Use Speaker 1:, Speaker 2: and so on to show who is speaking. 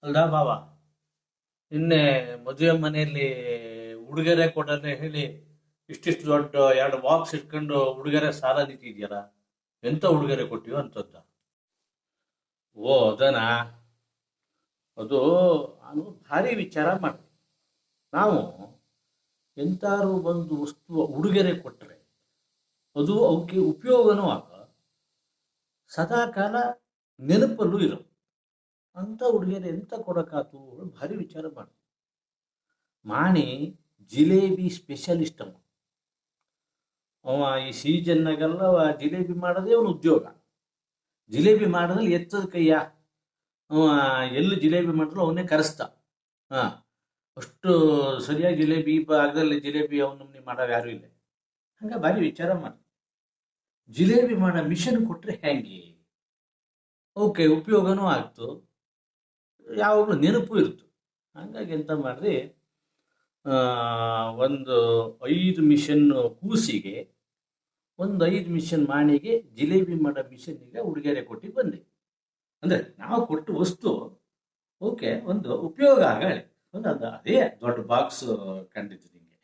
Speaker 1: ಅಲ್ದಾ ಬಾವ, ನಿನ್ನೆ ಮದುವೆ ಮನೆಯಲ್ಲಿ ಉಡುಗೊರೆ ಕೊಡನೆ ಹೇಳಿ ಇಷ್ಟಿಷ್ಟು ದೊಡ್ಡ ಎರಡು ಬಾಕ್ಸ್ ಇಟ್ಕೊಂಡು ಉಡುಗೊರೆ ಸಾಲ ನಿಂತಿದ್ಯಲ್ಲ. ಎಂತ ಉಡುಗೊರೆ ಕೊಟ್ಟಿಯೋ ಅಂತದ್ದ. ಓ ಅದನಾ. ಅದು ನಾನು ಭಾರಿ ವಿಚಾರ ಮಾಡಿದೆ. ನಾವು ಎಂತಾರು ಒಂದು ವಸ್ತು ಉಡುಗೊರೆ ಕೊಟ್ಟರೆ ಅದು ಅವಕ್ಕೆ ಉಪಯೋಗನೂ ಆಗ, ಸದಾಕಾಲ ನೆನಪಲ್ಲೂ ಇರೋ ಅಂತ ಉಡುಗೊರೆ ಎಂತ ಕೊಡಕಾತು ಭಾರಿ ವಿಚಾರ ಮಾಡಿ. ಮಾಣಿ ಜಿಲೇಬಿ ಸ್ಪೆಷಲಿಸ್ಟ್ ಅವ ಈ ಸೀಸನ್ನಾಗೆಲ್ಲ ಜಿಲೇಬಿ ಮಾಡೋದೇ ಅವನ ಉದ್ಯೋಗ. ಜಿಲೇಬಿ ಮಾಡೋದ್ರಲ್ಲಿ ಎತ್ತದ ಕೈಯ ಅವ ಎಲ್ಲಿ ಜಿಲೇಬಿ ಮಾಡಿದ್ರು ಅವನ್ನೇ ಕರೆಸ್ತ. ಹಾ, ಅಷ್ಟು ಸರಿಯಾಗಿ ಜಿಲೇಬಿ ಈ ಭಾಗದಲ್ಲಿ ಜಿಲೇಬಿ ಅವನಮ್ಮನಿ ಮಾಡೋರು ಯಾರು ಇಲ್ಲ. ಹಂಗ ಭಾರಿ ವಿಚಾರ ಮಾಡಿ ಜಿಲೇಬಿ ಮಾಡೋ ಮಿಷನ್ ಕೊಟ್ರೆ ಹೆಂಗೆ ಓಕೆ ಉಪಯೋಗನೂ ಆಗ್ತು, ಯಾವಾಗಲೂ ನೆನಪು ಇರ್ತು. ಹಂಗಾಗಿ ಎಂತ ಮಾಡ್ರಿ, ಒಂದು 5 ಮಿಷನ್ ಕೂಸಿಗೆ, ಒಂದು 5 ಮಿಷನ್ ಮಾಣಿಗೆ ಜಿಲೇಬಿ ಮಾಡೋ ಮಿಷನ್ನಿಗೆ ಉಡುಗೊರೆ ಕೊಟ್ಟು ಬಂದೆ. ಅಂದ್ರೆ ನಾವು ಕೊಟ್ಟು ವಸ್ತು ಓಕೆ ಒಂದು ಉಪಯೋಗ ಆಗಳೆ, ಒಂದು ಅದೇ ದೊಡ್ಡ ಬಾಕ್ಸ್ ಕಂಡಿದ್ದು ನಿಂಗೆ.